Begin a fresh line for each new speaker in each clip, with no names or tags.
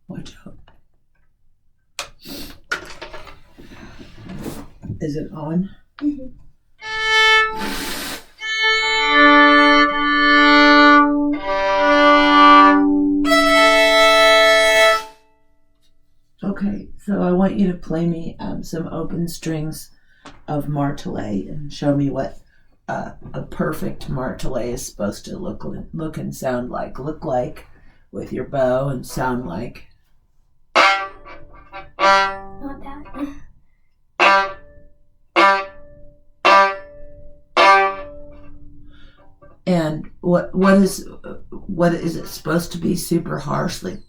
Watch out. Is it on?
Mm-hmm.
Okay, so I want you to play me some open strings of Martelet and show me what a perfect Martelet is supposed to look and sound like. Look like with your bow and sound like.
Not that.
And what is it supposed to be? Super harsh, like.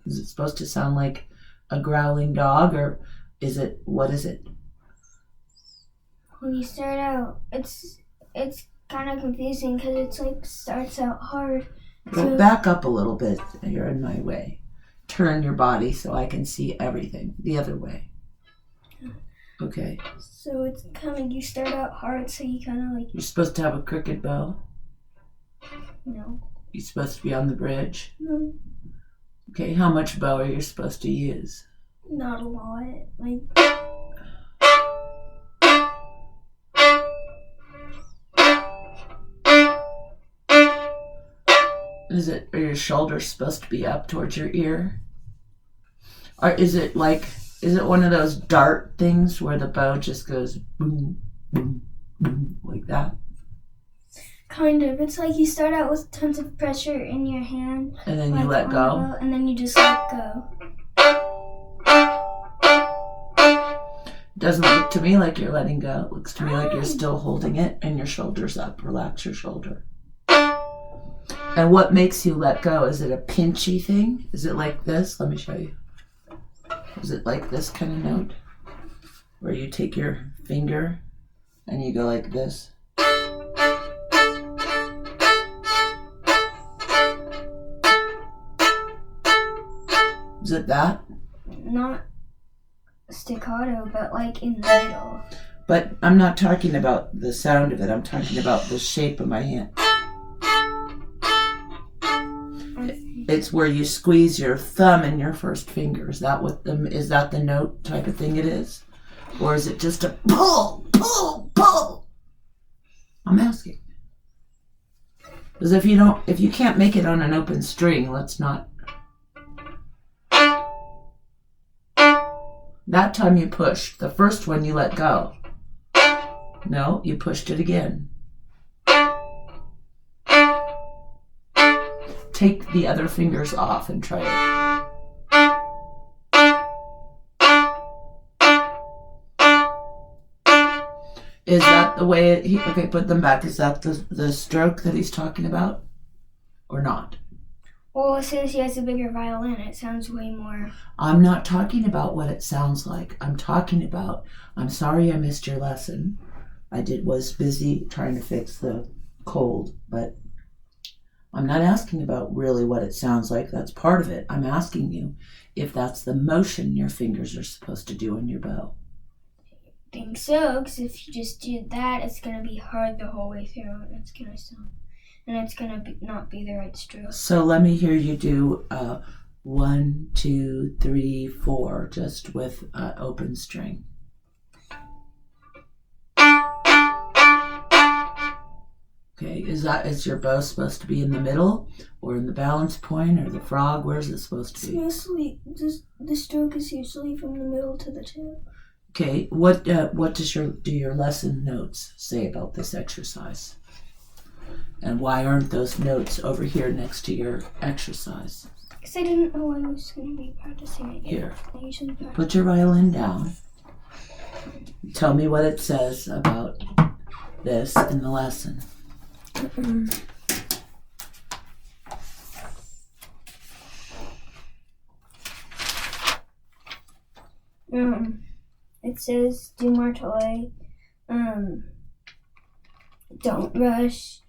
Is it supposed to sound like a growling dog, or what is it?
When you start out, it's kind of confusing because it's like starts out hard.
Go back up a little bit. You're in my way. Turn your body so I can see everything the other way. Okay.
So it's kind of, you start out hard, so you kind of like.
You're supposed to have a crooked bow.
No.
You're supposed to be on the bridge.
No.
Okay, how much bow are you supposed to use?
Not a lot. Like.
Are your shoulders supposed to be up towards your ear? Or is it one of those dart things where the bow just goes boom, boom, boom, like that?
Kind of. It's like you start out with tons of pressure in your hand.
And then you let go?
And then you just let go.
It doesn't look to me like you're letting go. It looks to me like you're still holding it and your shoulder's up. Relax your shoulder. And what makes you let go? Is it a pinchy thing? Is it like this? Let me show you. Is it like this kind of note? Where you take your finger and you go like this? Is it that?
Not staccato, but like in the middle.
But I'm not talking about the sound of it. I'm talking about the shape of my hand. It's where you squeeze your thumb and your first finger. Is that the note type of thing it is? Or is it just a pull, pull, pull? I'm asking. Because if you can't make it on an open string, let's not. That time you pushed. The first one you let go. No, you pushed it again. Take the other fingers off and try it. Is that the way okay, put them back. Is that the stroke that he's talking about? Or not?
Well, since he has a bigger violin, it sounds way more.
I'm not talking about what it sounds like. I'm sorry I missed your lesson. Was busy trying to fix the cold, but I'm not asking about really what it sounds like. That's part of it. I'm asking you if that's the motion your fingers are supposed to do on your bow.
I think so, because if you just do that, it's going to be hard the whole way through, and it's going to sound, and it's going to not be the right stroke.
So let me hear you do 1, 2, 3, 4, just with open string. Okay, is your bow supposed to be in the middle, or in the balance point, or the frog? Where's it supposed to be?
It's mostly, the stroke is usually from the middle to the tip.
Okay, what does your lesson notes say about this exercise? And why aren't those notes over here next to your exercise?
Because I didn't know I was going to be practicing it yet.
Here, put your violin down. Tell me what it says about this in the lesson.
It says do Martelet. Don't rush.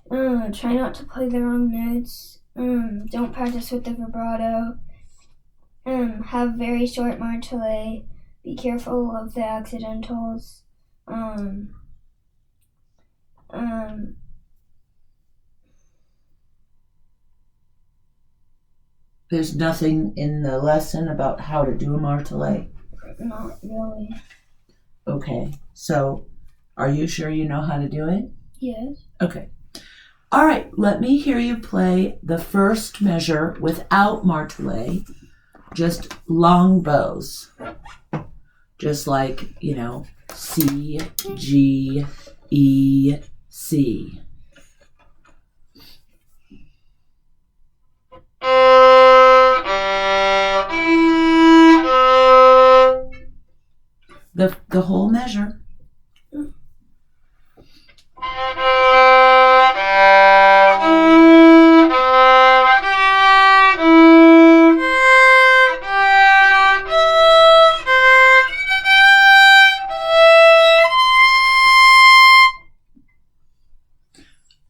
Try not to play the wrong notes. Don't practice with the vibrato. Have very short Martelet. Be careful of the accidentals.
There's nothing in the lesson about how to do a martelet?
Not really.
Okay, so are you sure you know how to do it?
Yes.
Okay. All right, let me hear you play the first measure without martelet, just long bows. Just like, C, G, E, C. The whole measure.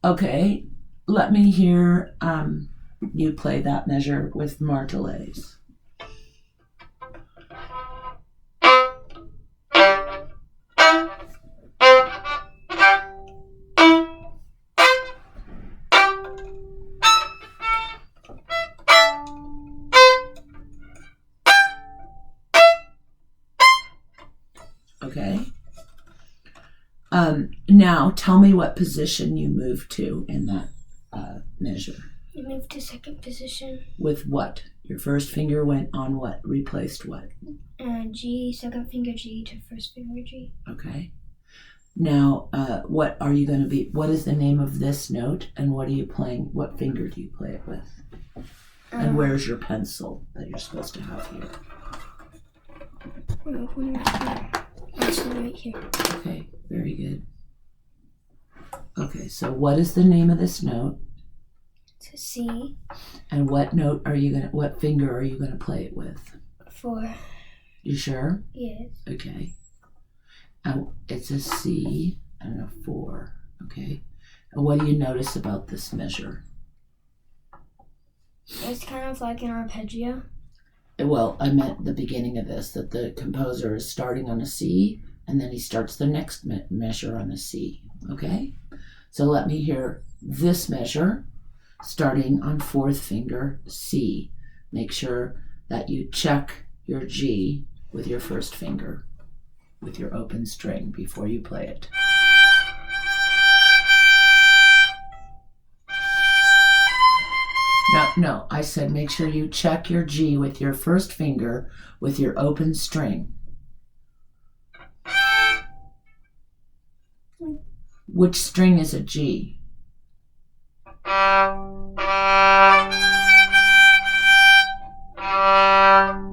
Okay, let me hear you play that measure with martelets. Okay. Now tell me what position you moved to in that measure.
You moved to second position.
With what? Your first finger went on what? Replaced what?
G, second finger G to first finger G.
Okay. Now, what are you going to be? What is the name of this note, and what are you playing? What finger do you play it with? And where's your pencil that you're supposed to have here?
Actually, right here.
Okay, very good. Okay, so what is the name of this note?
It's a C.
And what finger are you gonna play it with?
4.
You sure?
Yes.
Okay. And it's a C and a 4. Okay. And what do you notice about this measure?
It's kind of like an arpeggio.
Well, I meant the beginning of this, that the composer is starting on a C, and then he starts the next measure on a C. Okay? So let me hear this measure, starting on 4th finger, C. Make sure that you check your G with your first finger, with your open string, before you play it. No, I said make sure you check your G with your first finger with your open string. Which string is a G?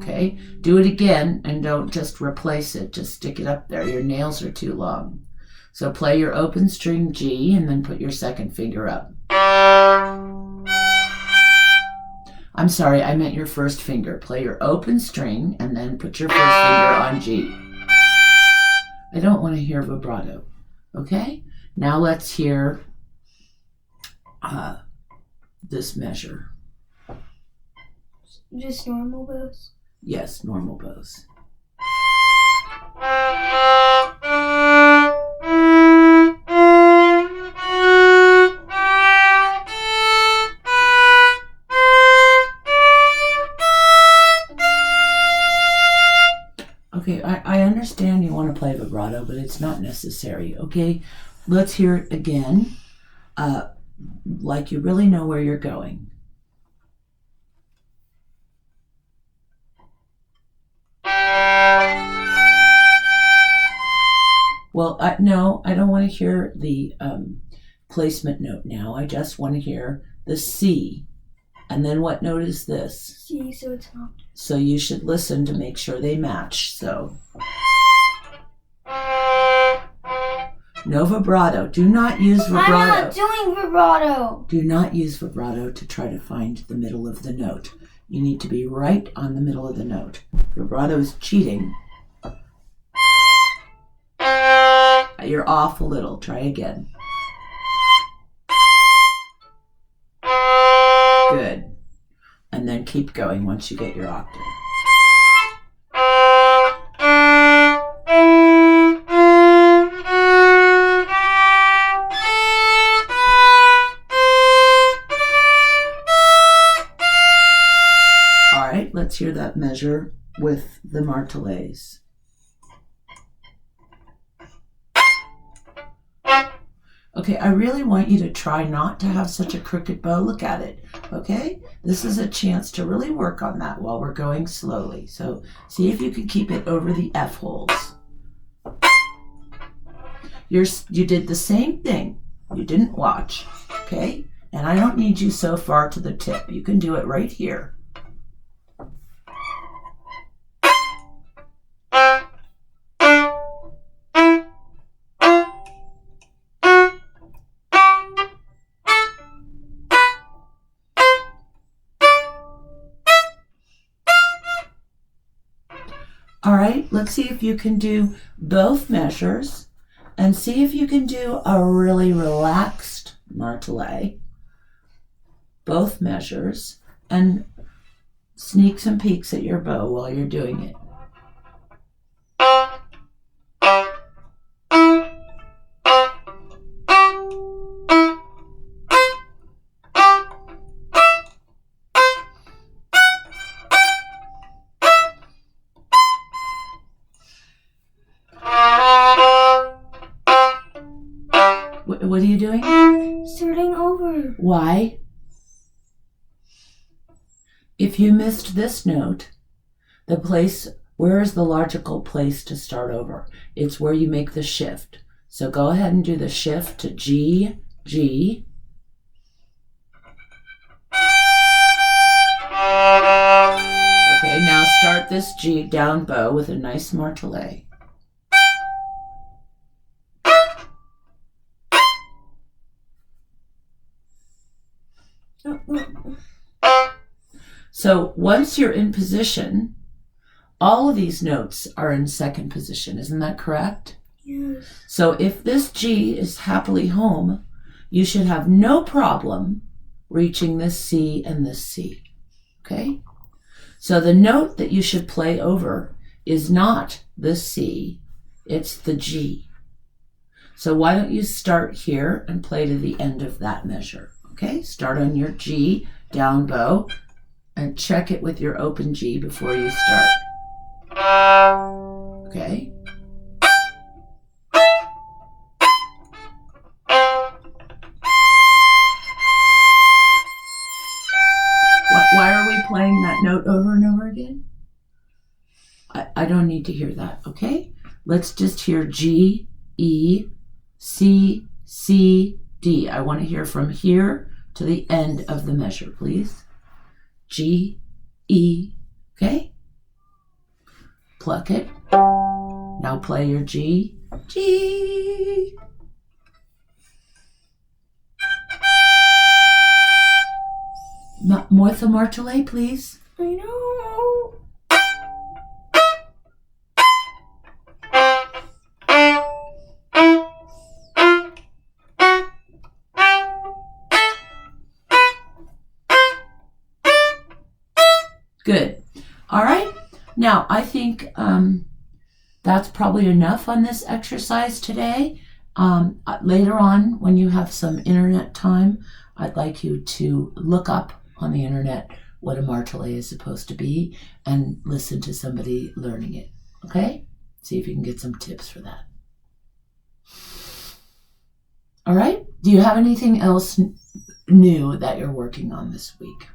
Okay, do it again and don't just replace it, just stick it up there. Your nails are too long. So play your open string G and then put your second finger up. I'm sorry, I meant your first finger. Play your open string and then put your first finger on G. I don't want to hear vibrato. Okay? Now let's hear this measure.
Just normal bows?
Yes, normal bows. Okay, I understand you want to play vibrato, but it's not necessary, okay? Let's hear it again, like you really know where you're going. Well, no, I don't want to hear the placement note now. I just want to hear the C. And then what note is this?
C, so it's not.
So you should listen to make sure they match. So no vibrato. Do not use vibrato.
I'm not doing vibrato.
Do not use vibrato to try to find the middle of the note. You need to be right on the middle of the note. Vibrato is cheating. You're off a little. Try again. Good. And then keep going once you get your octave. let's hear that measure with the martelets. Okay, I really want you to try not to have such a crooked bow. Look at it, okay? This is a chance to really work on that while we're going slowly. So see if you can keep it over the F holes. You did the same thing. You didn't watch, okay? And I don't need you so far to the tip. You can do it right here. All right, let's see if you can do both measures and see if you can do a really relaxed martelet. Both measures and sneak some peeks at your bow while you're doing it. What are you doing?
Starting over.
Why? If you missed this note, where is the logical place to start over? It's where you make the shift. So go ahead and do the shift to G, G. Okay, now start this G down bow with a nice martelet. So once you're in position, all of these notes are in second position. Isn't that correct?
Yes.
So if this G is happily home, you should have no problem reaching this C and this C. Okay? So the note that you should play over is not the C, it's the G. So why don't you start here and play to the end of that measure? Okay? Start on your G down bow and check it with your open G before you start. Okay? Why are we playing that note over and over again? I don't need to hear that, okay? Let's just hear G, E, C, C, D. I want to hear from here to the end of the measure, please. G, E, okay? Pluck it. Now play your G, G. More the martelet, please.
I know.
Good. All right. Now, I think that's probably enough on this exercise today. Later on, when you have some internet time, I'd like you to look up on the internet what a martelet is supposed to be and listen to somebody learning it. Okay? See if you can get some tips for that. All right? Do you have anything else new that you're working on this week?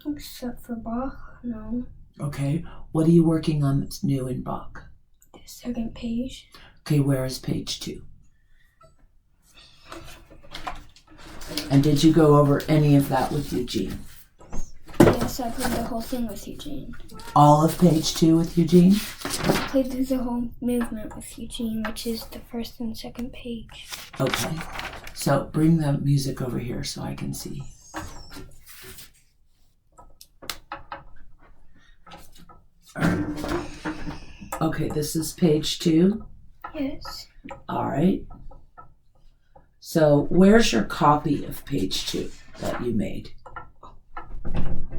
Except for Bach, no.
Okay. What are you working on that's new in Bach?
The second page.
Okay, where is page 2? And did you go over any of that with Eugene?
Yes, I played the whole thing with Eugene.
All of page 2 with Eugene?
I played through the whole movement with Eugene, which is the first and second page.
Okay. So bring the music over here so I can see. Okay, this is page 2.
Yes.
All right. So where's your copy of page 2 that you made?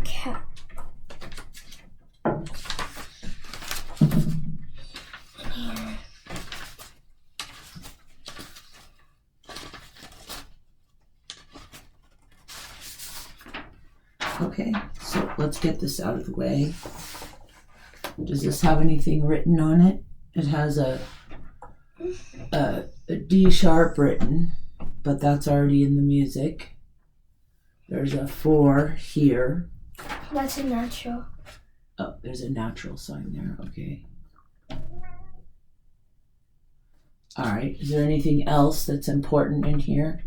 Cat. Here.
Okay, so let's get this out of the way. Does this have anything written on it? It has a D sharp written, but that's already in the music. There's a 4 here.
That's a natural.
Oh, there's a natural sign there. Okay. All right. Is there anything else that's important in here?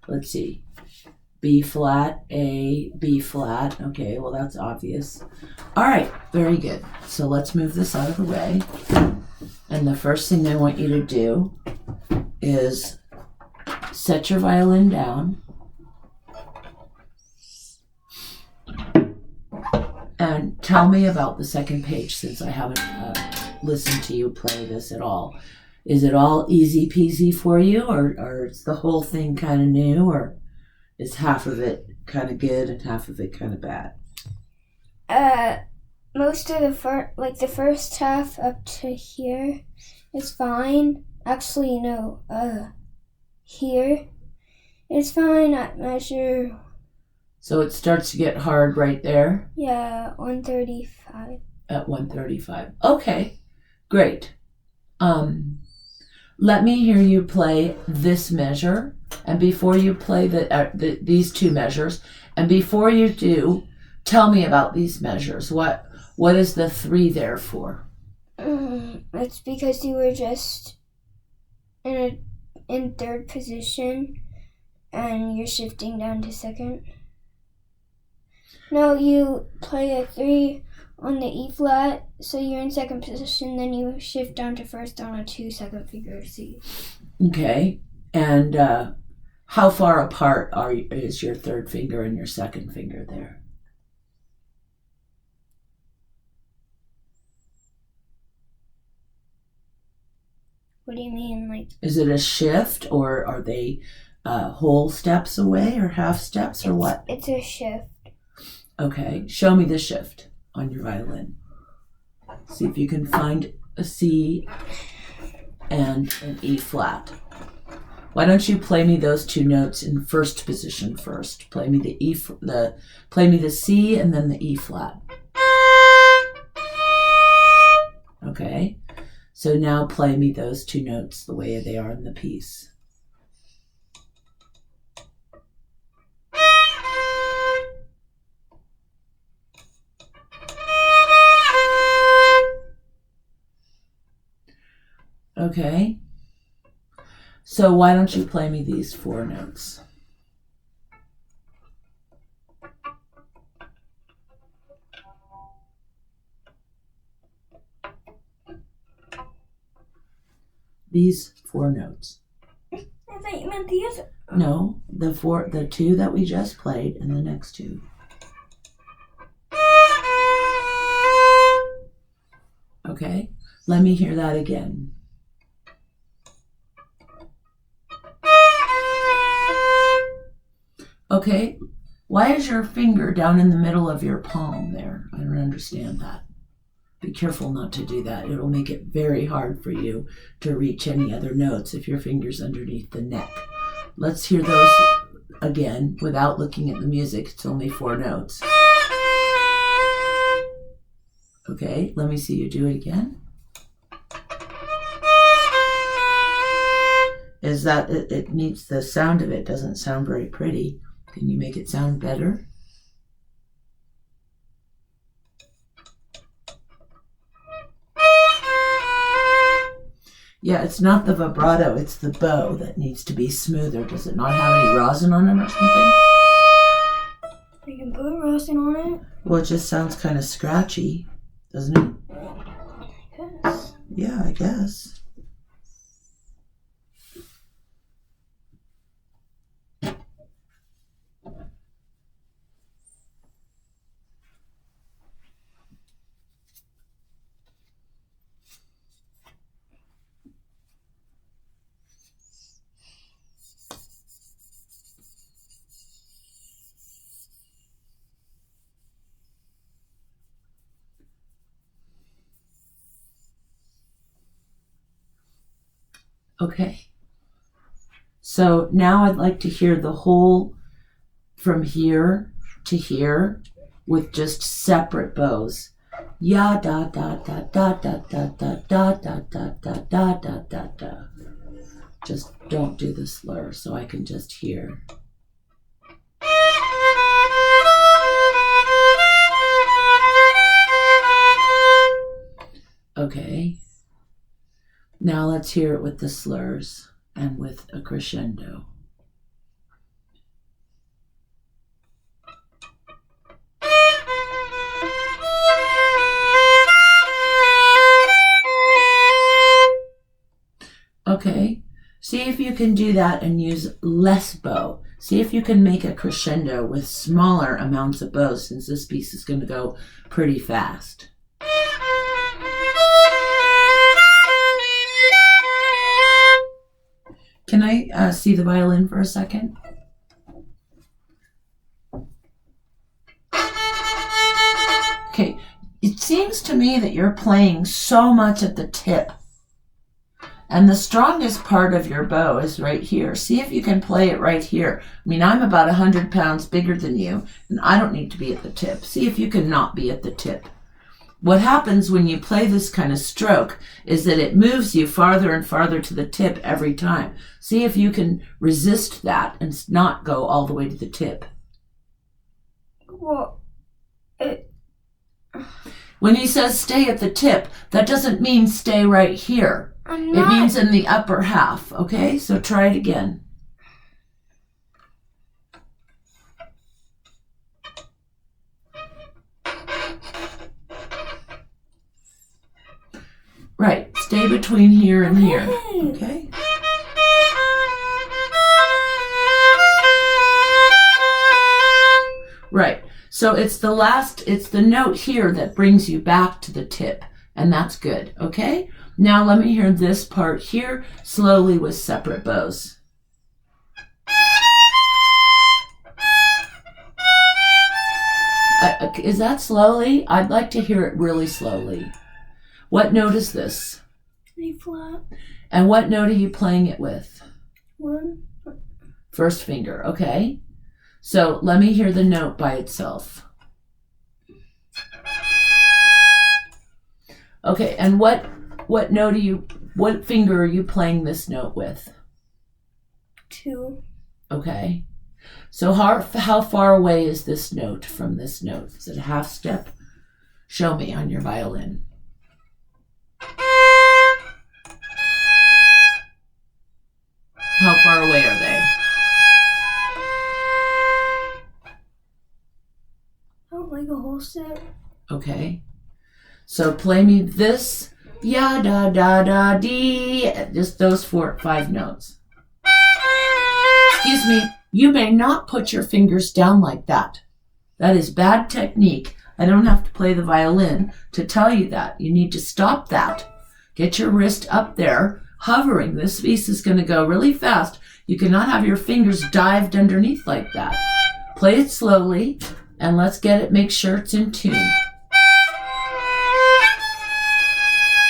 Let's see. B flat, A, B flat. Okay, well, that's obvious. All right, very good. So let's move this out of the way. And the first thing I want you to do is set your violin down and tell me about the second page, since I haven't listened to you play this at all. Is it all easy peasy for you, or is the whole thing kind of new, or is half of it kind of good and half of it kind of bad?
Most of the first half up to here is fine. Actually, no. Here is fine at measure.
So it starts to get hard right there?
Yeah, 135.
At 135. Okay, great. Let me hear you play this measure, and before you play these two measures, and before you do, tell me about these measures. What is the 3 there for?
It's because you were just in third position, and you're shifting down to second. No, you play a 3 on the E flat, so you're in second position, then you shift down to first on a 2 second finger C.
Okay, and how far apart is your third finger and your second finger there?
What do you mean, like?
Is it a shift, or are they whole steps away, or half steps, or what?
It's a shift.
Okay, show me the shift on your violin. See if you can find a C and an E flat. Why don't you play me those 2 notes in first position first? Play me play me the C and then the E flat. Okay, so now play me those 2 notes the way they are in the piece. Okay, so why don't you play me these 4 notes? These 4 notes.
I thought you meant the other.
No, the 2 that we just played and the next 2. Okay, let me hear that again. Okay, why is your finger down in the middle of your palm there? I don't understand that. Be careful not to do that. It'll make it very hard for you to reach any other notes if your finger's underneath the neck. Let's hear those again without looking at the music. It's only 4 notes. Okay, let me see you do it again. Is that it needs the sound of it doesn't sound very pretty. Can you make it sound better? Yeah, it's not the vibrato, it's the bow that needs to be smoother. Does it not have any rosin on it or something?
You can put rosin on it.
Well, it just sounds kind of scratchy, doesn't it?
Yes.
Yeah, I guess. Okay. So now I'd like to hear the whole from here to here with just separate bows. Ya da da da da da da da da da da da da da da da. Just don't do the slur so I can just hear. Okay. Now let's hear it with the slurs and with a crescendo. Okay, see if you can do that and use less bow. See if you can make a crescendo with smaller amounts of bows, since this piece is going to go pretty fast. Can I see the violin for a second? Okay, it seems to me that you're playing so much at the tip. And the strongest part of your bow is right here. See if you can play it right here. I mean, I'm about 100 pounds bigger than you, and I don't need to be at the tip. See if you can not be at the tip. What happens when you play this kind of stroke is that it moves you farther and farther to the tip every time. See if you can resist that and not go all the way to the tip.
Well,
when he says stay at the tip, that doesn't mean stay right here. It means in the upper half, okay? So try it again. Right, stay between here and here, okay? Right, so it's the note here that brings you back to the tip, and that's good, okay? Now let me hear this part here slowly with separate bows. Is that slowly? I'd like to hear it really slowly. What note is this?
A flat.
And what note are you playing it with?
1.
First finger, okay. So let me hear the note by itself. Okay, and what finger are you playing this note with?
2.
Okay. So how far away is this note from this note? Is it a half step? Show me on your violin. How far away are they?
Oh, like a whole step.
Okay. So play me this. Ya da da da dee. Just those 5 notes. Excuse me. You may not put your fingers down like that. That is bad technique. I don't have to play the violin to tell you that. You need to stop that. Get your wrist up there, hovering. This piece is going to go really fast. You cannot have your fingers dived underneath like that. Play it slowly, and let's make sure it's in tune.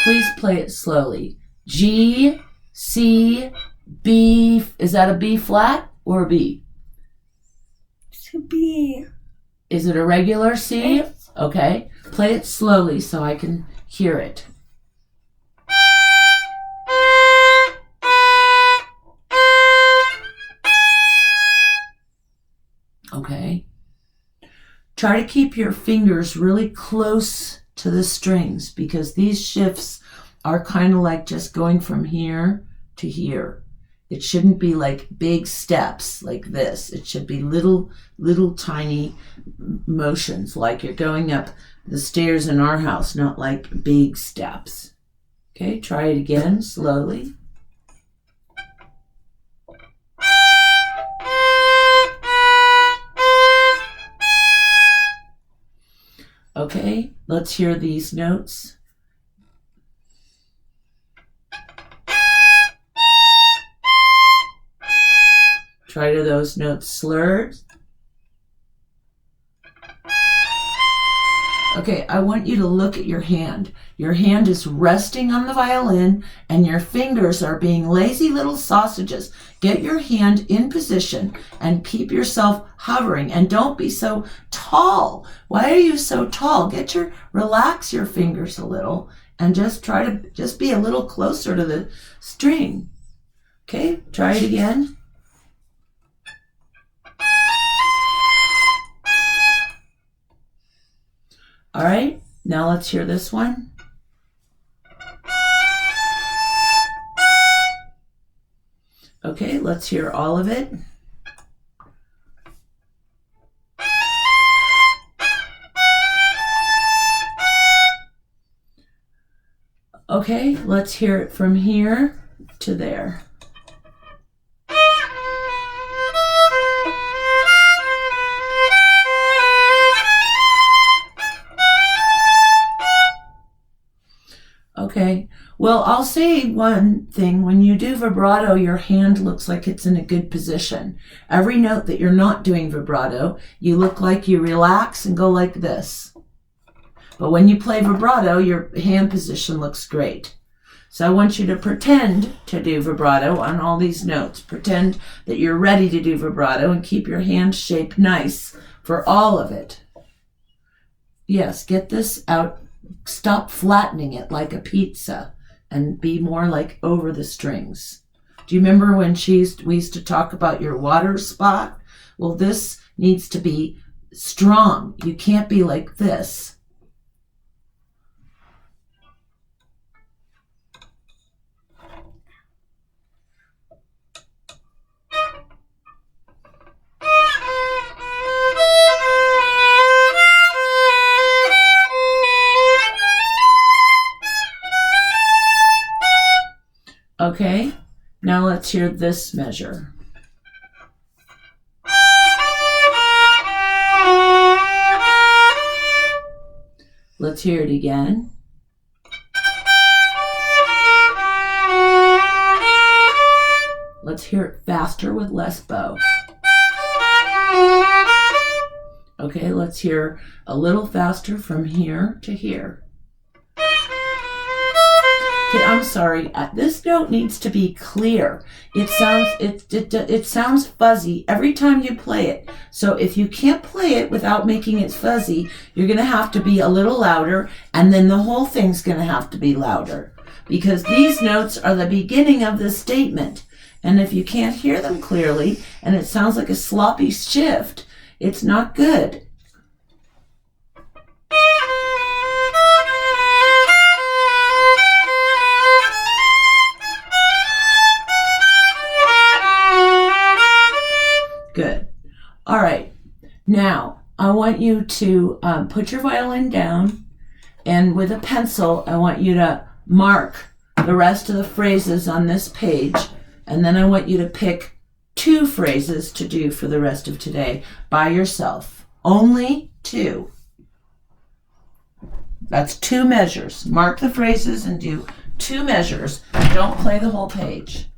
Please play it slowly. G, C, B. Is that a B flat or a B?
It's a B.
Is it a regular C?
Yes.
Okay. Play it slowly so I can hear it. Okay. Try to keep your fingers really close to the strings, because these shifts are kind of like just going from here to here. It shouldn't be like big steps like this. It should be little tiny motions, like you're going up the stairs in our house, not like big steps. Okay, try it again slowly. Okay, let's hear these notes. Try to those notes slurred. Okay, I want you to look at your hand. Your hand is resting on the violin and your fingers are being lazy little sausages. Get your hand in position and keep yourself hovering, and don't be so tall. Why are you so tall? Relax your fingers a little and just try to just be a little closer to the string. Okay, try it again. All right, now let's hear this one. Okay, let's hear all of it. Okay, let's hear it from here to there. Okay, well, I'll say one thing. When you do vibrato, your hand looks like it's in a good position. Every note that you're not doing vibrato, you look like you relax and go like this. But when you play vibrato, your hand position looks great. So I want you to pretend to do vibrato on all these notes. Pretend that you're ready to do vibrato and keep your hand shape nice for all of it. Yes, get this out. Stop flattening it like a pizza and be more like over the strings. Do you remember when we used to talk about your water spot? Well, this needs to be strong. You can't be like this. Okay, now let's hear this measure. Let's hear it again. Let's hear it faster with less bow. Okay, let's hear a little faster from here to here. Okay, I'm sorry. This note needs to be clear. It sounds fuzzy every time you play it. So if you can't play it without making it fuzzy, you're going to have to be a little louder, and then the whole thing's going to have to be louder, because these notes are the beginning of the statement. And if you can't hear them clearly and it sounds like a sloppy shift, it's not good. Good. All right. Now, I want you to put your violin down, and with a pencil, I want you to mark the rest of the phrases on this page, and then I want you to pick 2 phrases to do for the rest of today by yourself. Only 2. That's 2 measures. Mark the phrases and do 2 measures. Don't play the whole page.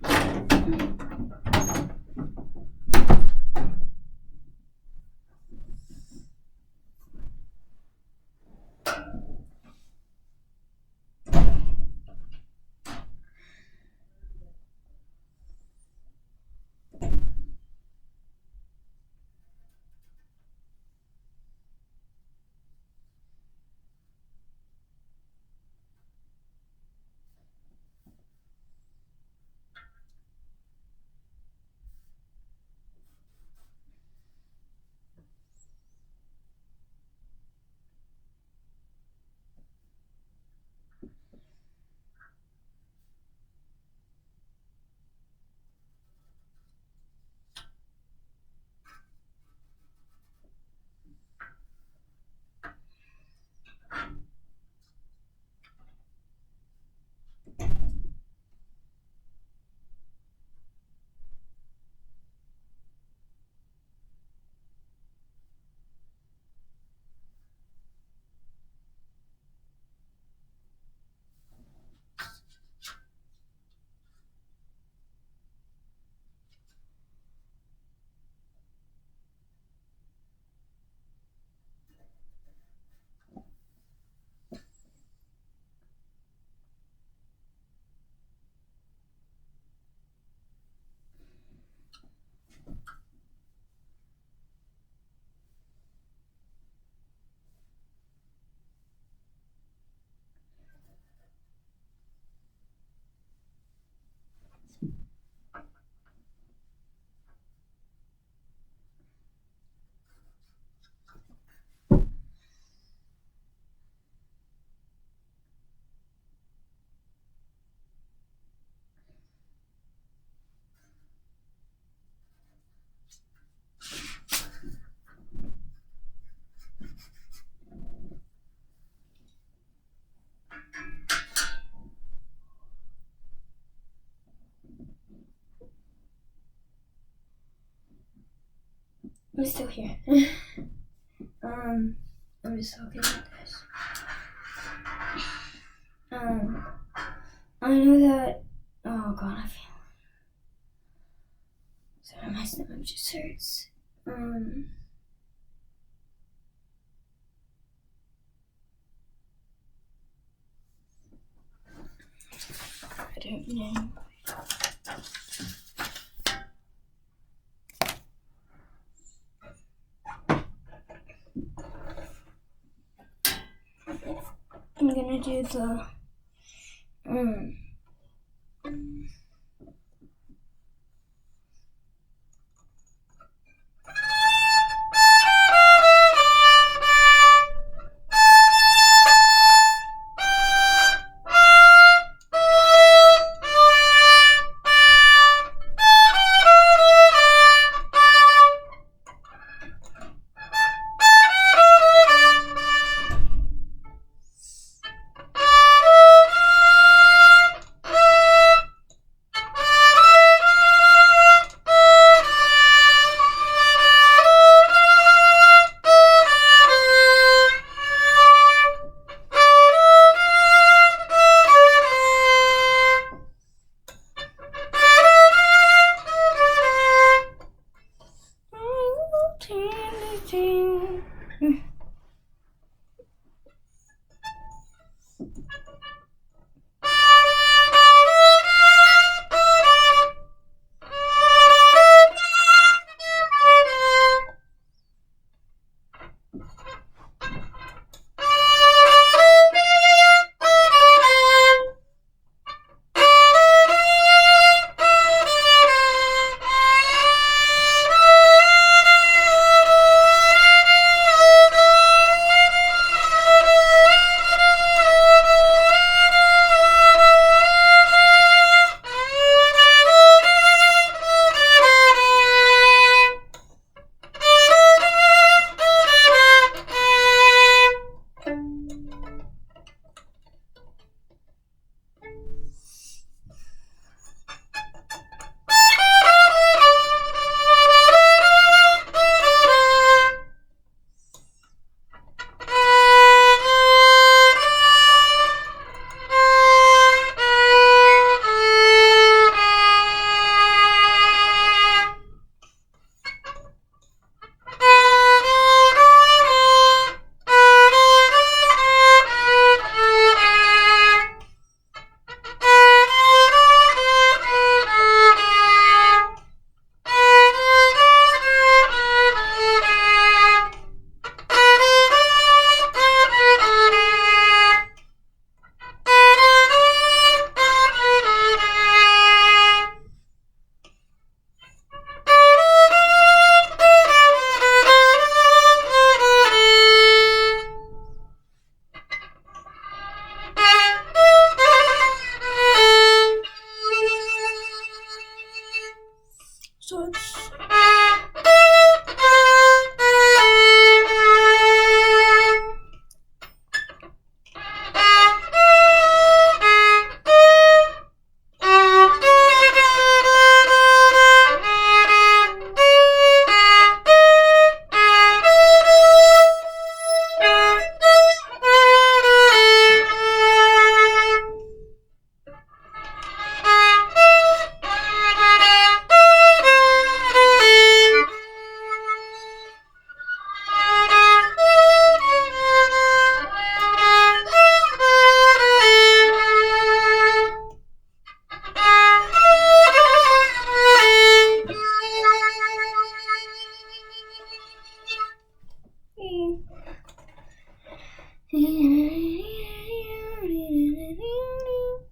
I'm still here. I'm just looking at this. I know that. Oh god, I feel. Sorry, my stomach just hurts. I don't know. I'm gonna do the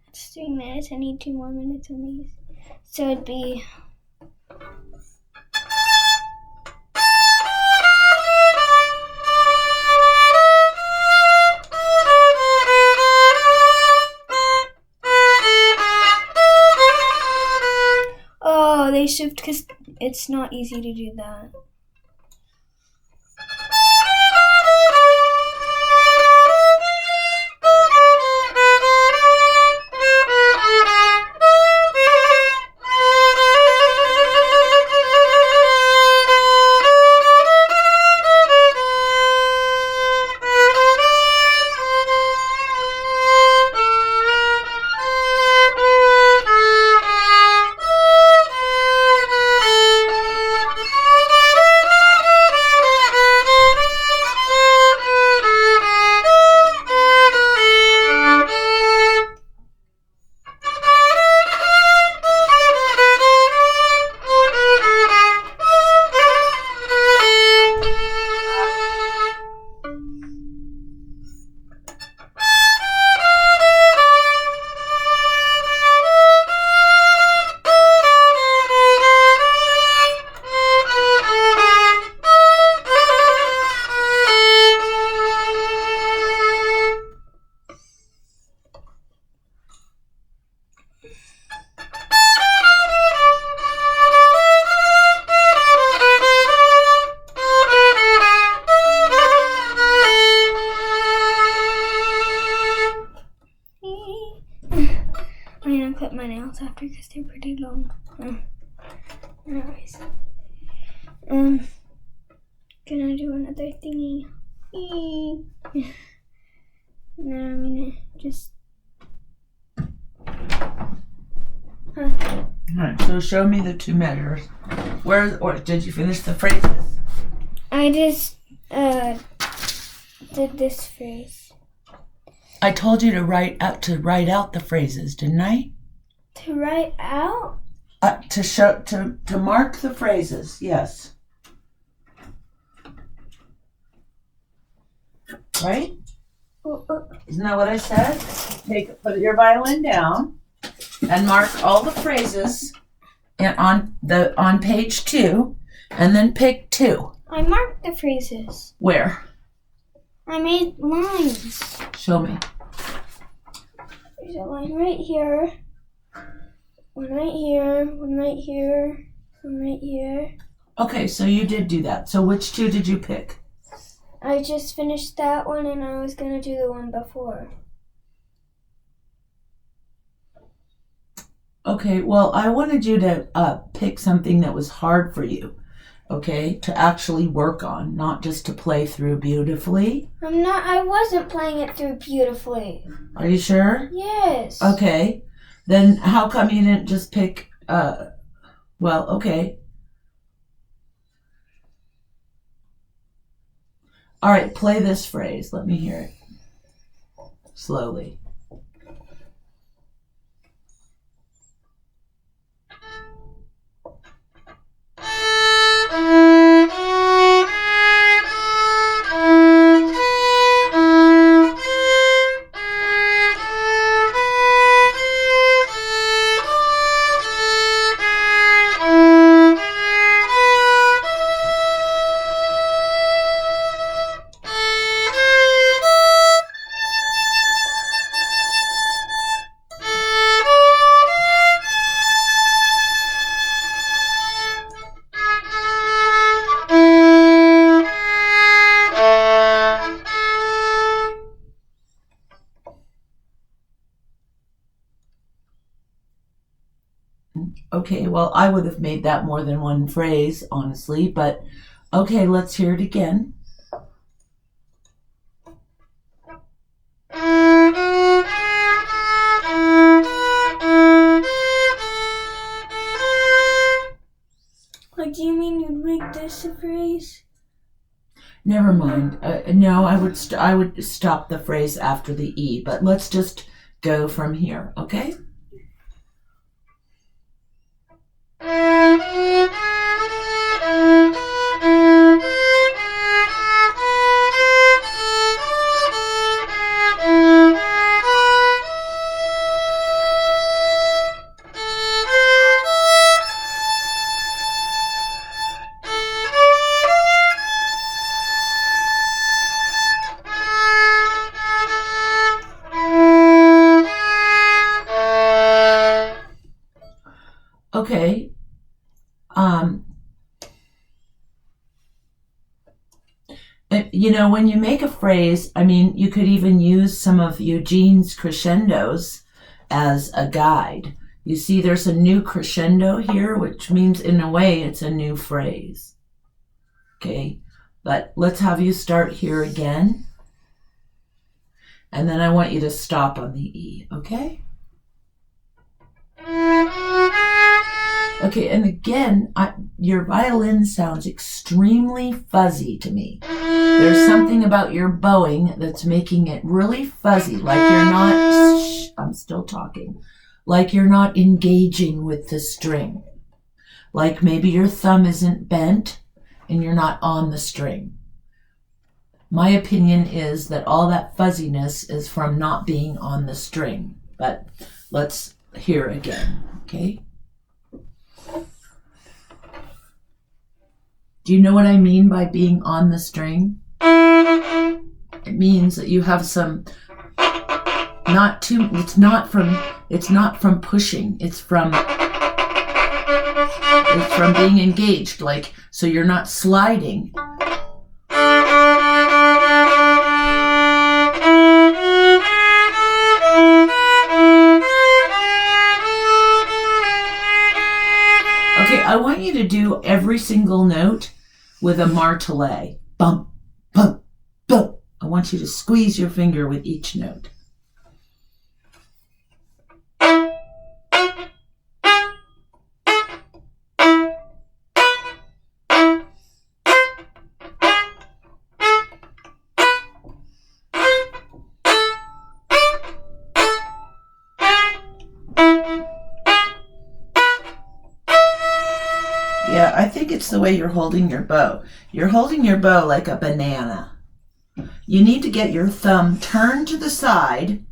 It's 3 minutes. I need 2 more minutes on these. So it'd be. Oh, they shift because it's not easy to do that. else after because they're pretty long. Anyways. Gonna do another thingy. Now I'm gonna just.
Alright, so show me the two measures. Or did you finish the phrases?
I just did this phrase.
I told you to write out the phrases, didn't I?
To write out?
To mark the phrases, yes. Right? Isn't that what I said? Put your violin down and mark all the phrases on page 2, and then pick 2.
I marked the phrases.
Where?
I made lines.
Show me.
There's a line right here. One right here. One right here. One right here.
Okay, so you did do that. So which 2 did you pick?
I just finished that one and I was going to do the one before.
Okay, well, I wanted you to pick something that was hard for you, okay, to actually work on, not just to play through beautifully.
I wasn't playing it through beautifully.
Are you sure?
Yes.
Okay, then how come you didn't just pick, okay. All right, play this phrase. Let me hear it. Slowly. Okay, well, I would have made that more than one phrase, honestly, but okay, let's hear it again.
What do you mean you'd make this a phrase?
Never mind. No, I would stop the phrase after the E, but let's just go from here, okay? Okay. When you make a phrase, you could even use some of Eugene's crescendos as a guide. You see, there's a new crescendo here, which means in a way it's a new phrase. Okay, but let's have you start here again. And then I want you to stop on the E, okay? Okay, and again, your violin sounds extremely fuzzy to me. There's something about your bowing that's making it really fuzzy, like you're not, I'm still talking, like you're not engaging with the string. Like maybe your thumb isn't bent and you're not on the string. My opinion is that all that fuzziness is from not being on the string. But let's hear again, okay? Do you know what I mean by being on the string? It means that you have some, it's not from pushing, it's from being engaged, like, so you're not sliding. single note with a martelet. Bump, bump, bump. I want you to squeeze your finger with each note. Yeah, I think it's the way you're holding your bow. You're holding your bow like a banana. You need to get your thumb turned to the side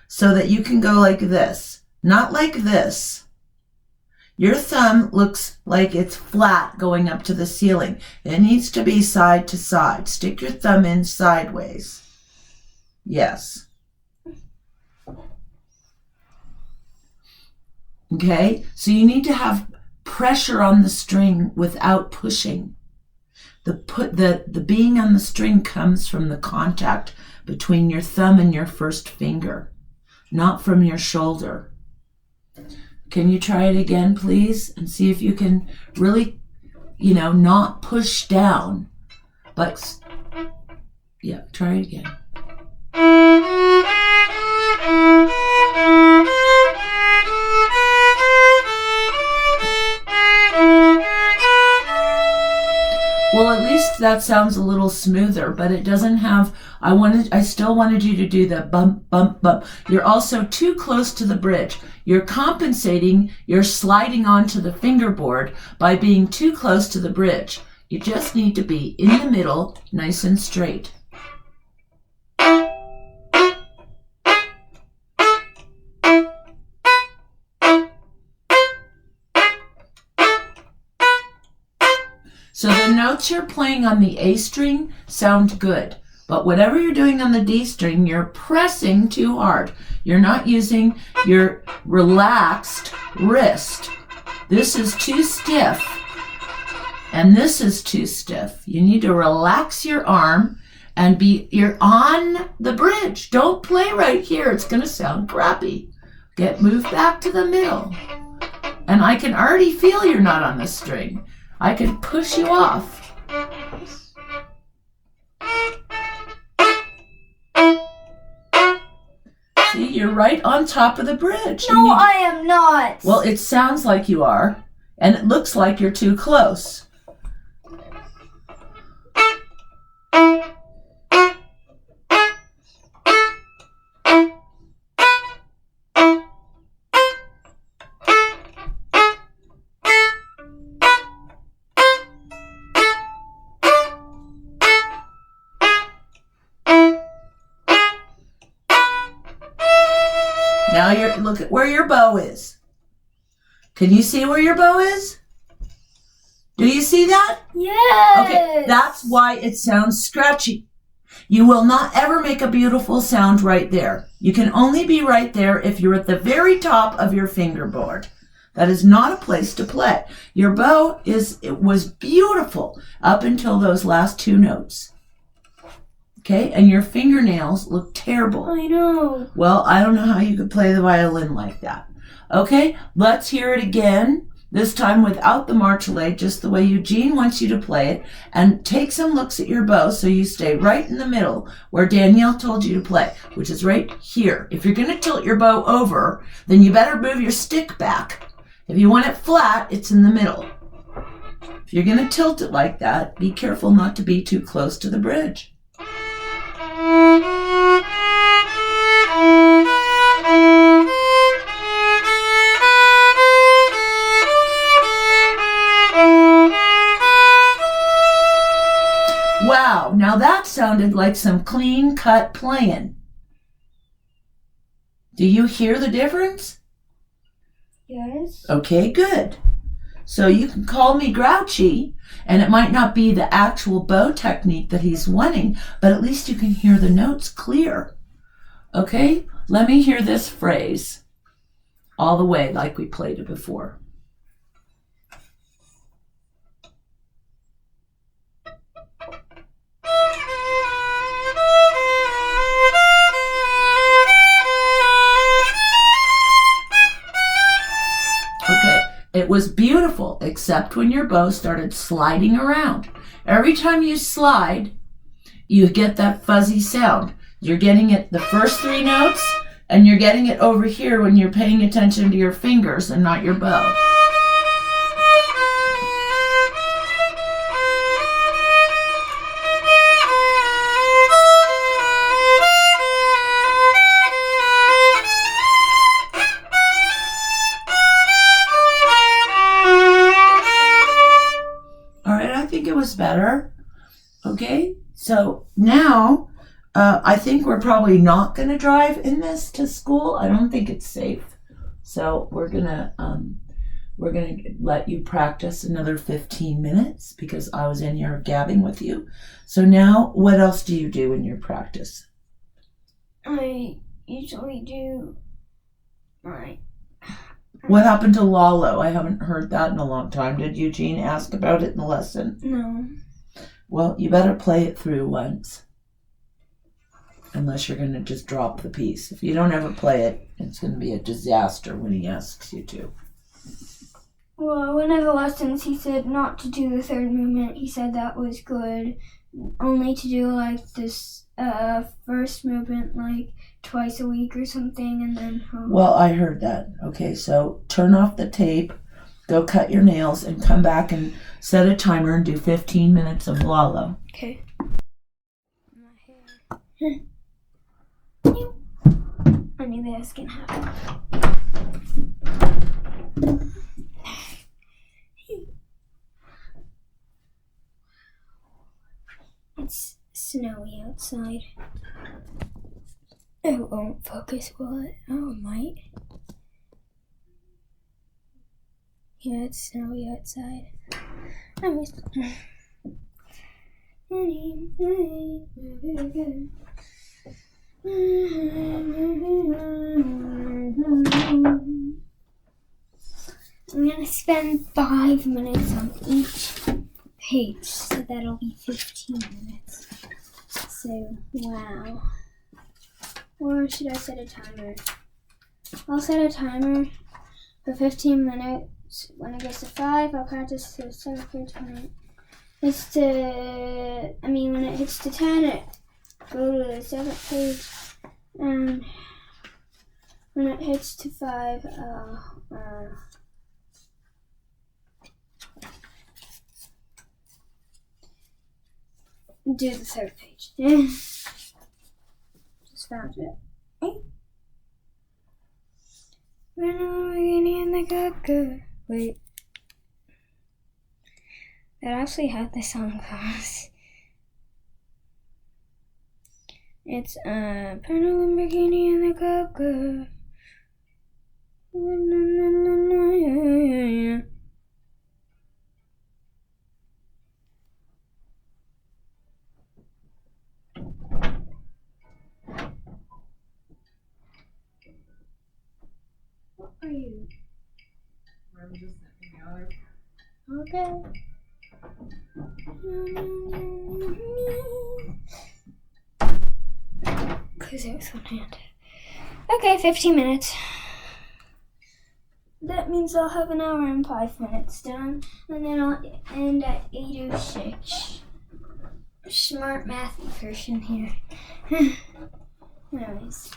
so that you can go like this, not like this. Your thumb looks like it's flat going up to the ceiling. It needs to be side to side. Stick your thumb in sideways. Yes. Okay, so you need to have pressure on the string without pushing. The being on the string comes from the contact between your thumb and your first finger, not from your shoulder. Can you try it again, please? And see if you can really, not push down, but yeah, try it again. Well, at least that sounds a little smoother, but it doesn't have, I still wanted you to do the bump, bump, bump. You're also too close to the bridge. You're compensating, you're sliding onto the fingerboard by being too close to the bridge. You just need to be in the middle, nice and straight. So the notes you're playing on the A string sound good, but whatever you're doing on the D string, you're pressing too hard. You're not using your relaxed wrist. This is too stiff, and this is too stiff. You need to relax your arm and you're on the bridge. Don't play right here. It's going to sound crappy. Move back to the middle. And I can already feel you're not on the string. I can push you off. See, you're right on top of the bridge.
No, I am not.
Well, it sounds like you are, and it looks like you're too close. Now look at where your bow is. Can you see where your bow is? Do you see that?
Yes.
Okay, that's why it sounds scratchy. You will not ever make a beautiful sound right there. You can only be right there if you're at the very top of your fingerboard. That is not a place to play. Your bow was beautiful up until those last two notes. Okay, and your fingernails look terrible.
I know.
Well, I don't know how you could play the violin like that. Okay, let's hear it again. This time without the martelet, just the way Eugene wants you to play it. And take some looks at your bow so you stay right in the middle where Danielle told you to play, which is right here. If you're going to tilt your bow over, then you better move your stick back. If you want it flat, it's in the middle. If you're going to tilt it like that, be careful not to be too close to the bridge. Wow, now that sounded like some clean-cut playing. Do you hear the difference?
Yes.
Okay, good. So you can call me grouchy, and it might not be the actual bow technique that he's wanting, but at least you can hear the notes clear. Okay, let me hear this phrase all the way like we played it before. was beautiful, except when your bow started sliding around. Every time you slide, you get that fuzzy sound. You're getting it the first 3 notes, and you're getting it over here when you're paying attention to your fingers and not your bow. All right, I think it was better. Okay, so now I think we're probably not going to drive in this to school. I don't think it's safe. So we're gonna let you practice another 15 minutes because I was in here gabbing with you. So now, what else do you do in your practice?
I usually do my.
What happened to Lalo? I haven't heard that in a long time. Did Eugene ask about it in the lesson?
No.
Well, you better play it through once. Unless you're going to just drop the piece. If you don't ever play it, it's going to be a disaster when he asks you to.
Well, one of the lessons he said not to do the third movement. He said that was good. Only to do like this first movement like twice a week or something, and then
Well, I heard that. Okay, so turn off the tape, go cut your nails, and come back and set a timer and do 15 minutes of Lalo.
Okay. I knew that was gonna happen. It's snowy outside. It won't focus, will it? Oh, it might. Yeah, it's snowy outside. I miss. I'm gonna spend 5 minutes on each page, so that'll be 15 minutes. So, wow. Or should I set a timer? I'll set a timer for 15 minutes. When it gets to 5, I'll practice to 7 page. When it hits to 10, go to the 7th page. And when it hits to 5, do the 3rd page. Just found it. Wait. That actually had the song class. It's Pernal Lamborghini and the Coca. What are you?
I'm just thinking out.
Okay. Because it was one hand. Okay, 15 minutes. That means I'll have an hour and 5 minutes done, and then I'll end at 8:06. Smart mathy person here. Anyways,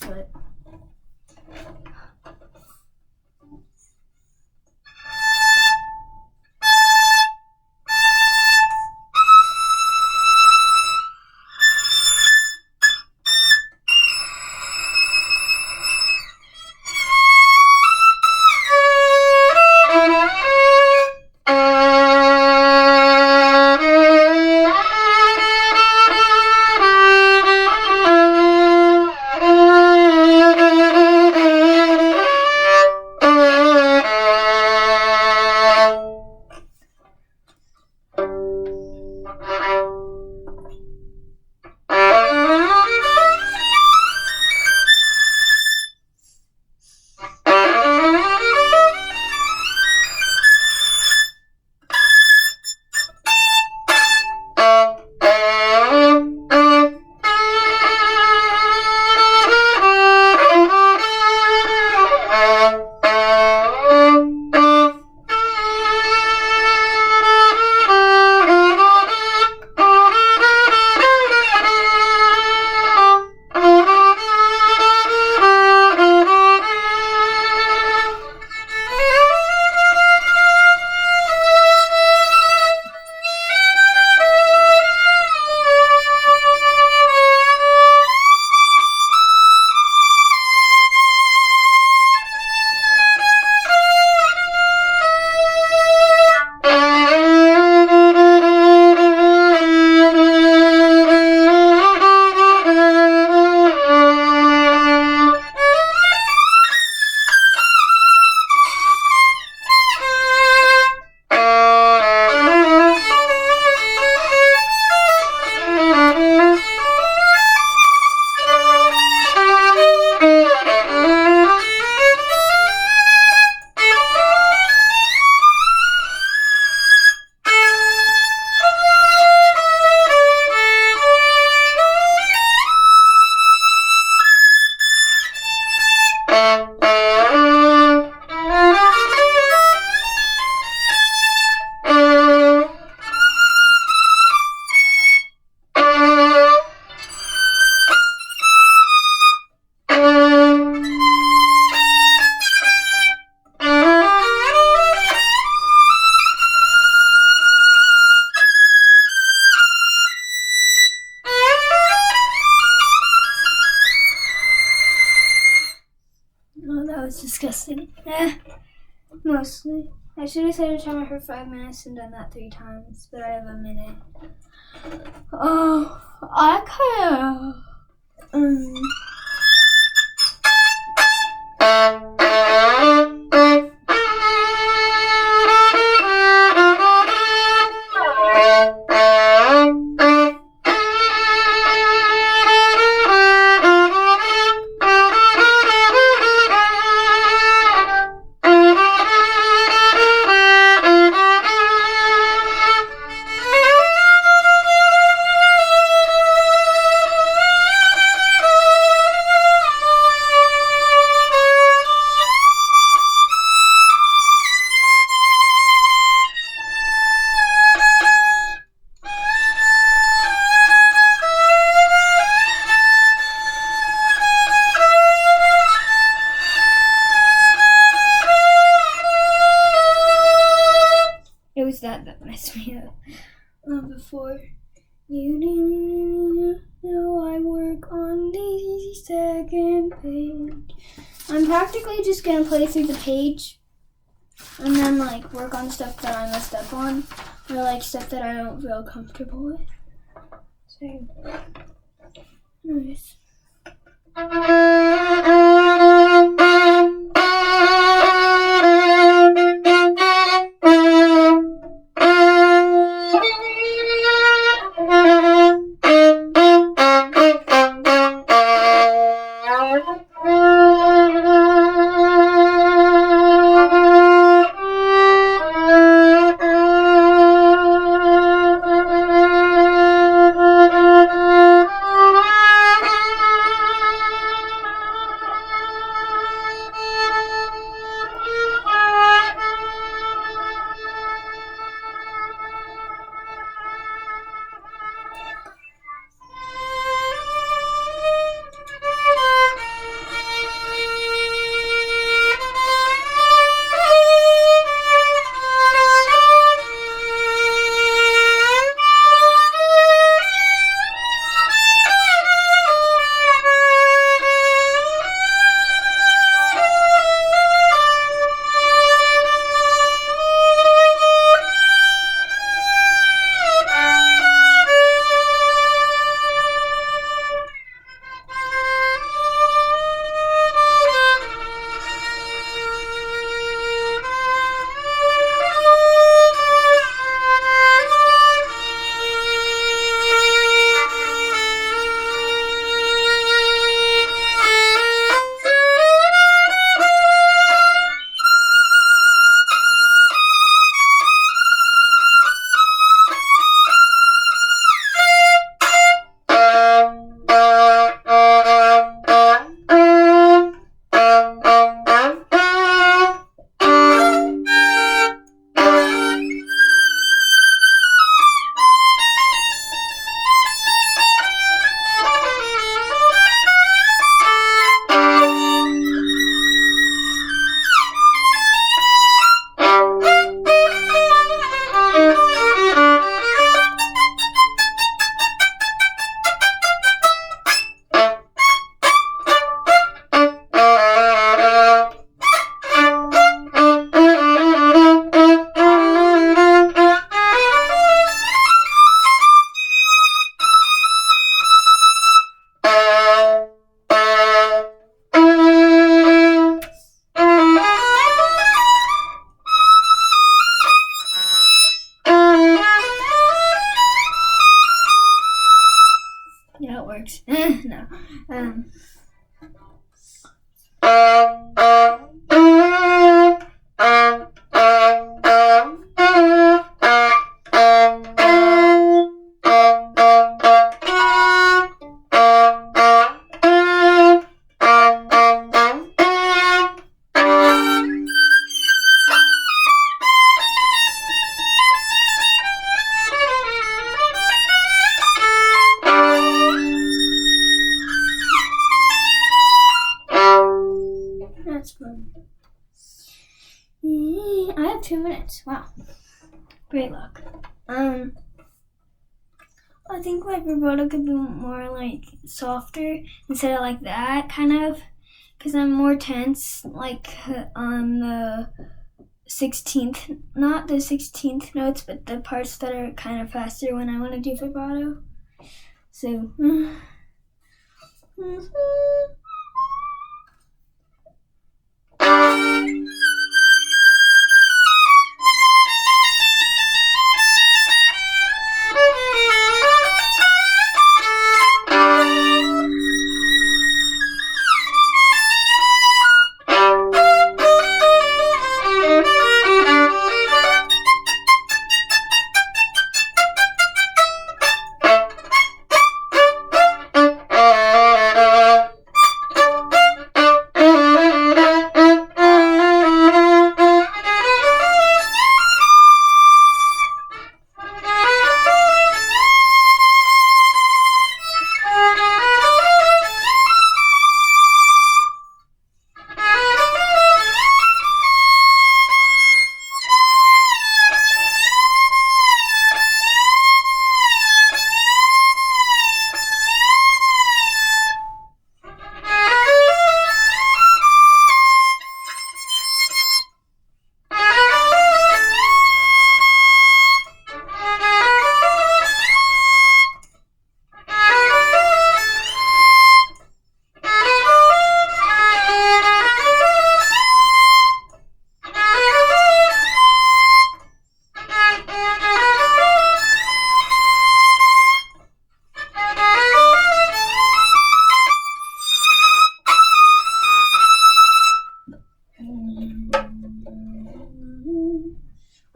what? Mostly. Mostly. I should have set a timer for 5 minutes and done that 3 times, but I have a minute. Oh, I kind of. It was that messed me up before. You know I work on the second page. I'm practically just gonna play through the page and then like work on stuff that I messed up on or like stuff that I don't feel comfortable with. So, nice. Yeah, it works. No. That's fun. I have 2 minutes. Wow. Great luck. I think like vibrato could be more like softer instead of like that kind of. because I'm more tense, like on the 16th, not the 16th notes, but the parts that are kind of faster when I want to do vibrato. So.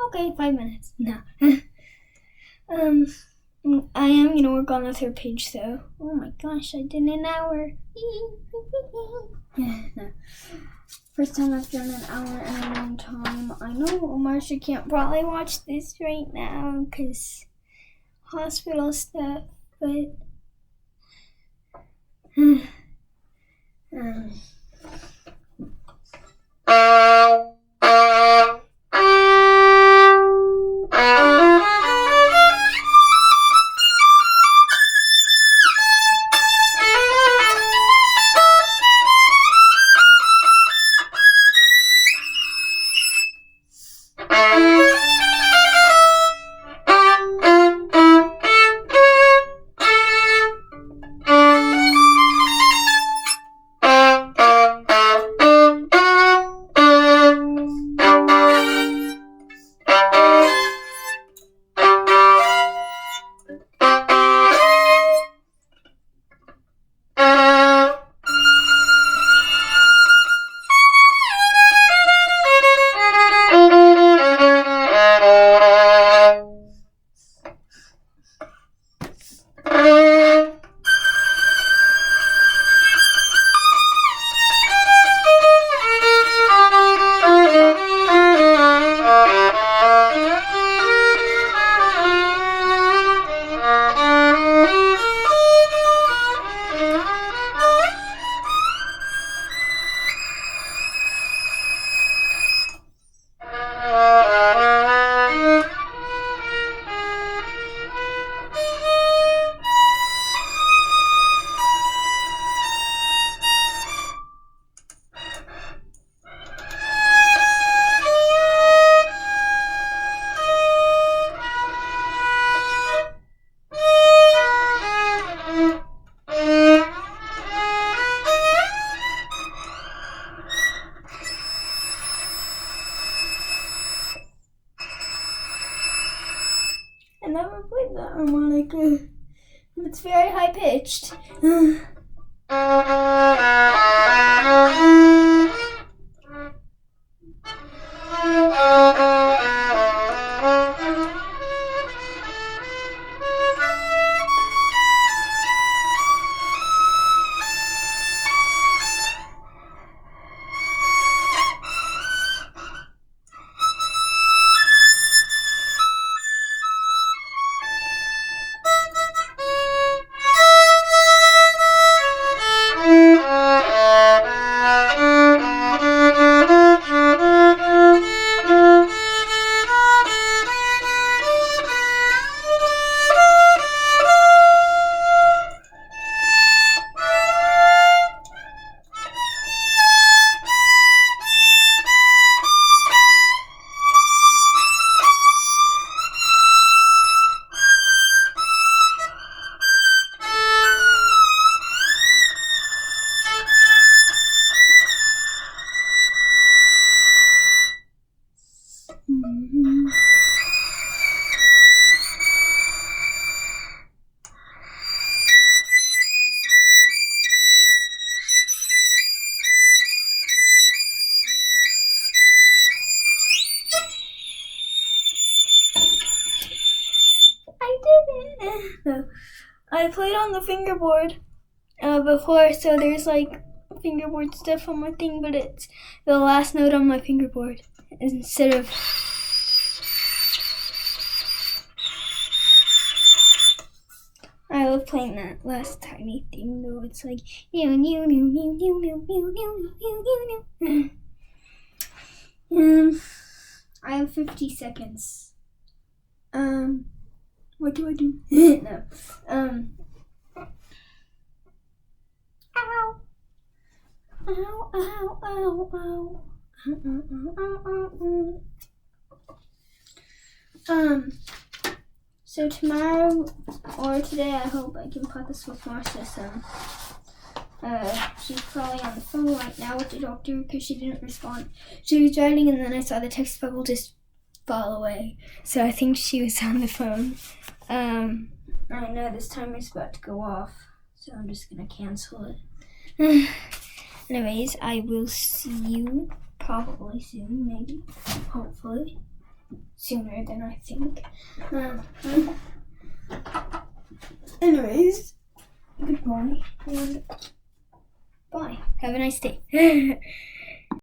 Okay, 5 minutes. No. I am gonna work on the third page though. Oh my gosh, I did an hour. No. First time I've done an hour in a long time. I know Marsha can't probably watch this right now because hospital stuff, but I never played the harmonica. It's very high pitched. I did it. No, I played on the fingerboard before, so there's like fingerboard stuff on my thing, but it's the last note on my fingerboard instead of. I love playing that last tiny thing though. It's like I have 50 seconds. What do I do? No. Ow. Ow, ow, ow, ow. So tomorrow or today, I hope I can practice with Marcia some. She's probably on the phone right now with the doctor because she didn't respond. She was writing and then I saw the text bubble just fall away. So I think she was on the phone. I know this timer is about to go off, so I'm just gonna cancel it. Anyways, I will see you probably soon, maybe, hopefully, sooner than I think. Anyways, goodbye and bye. Have a nice day.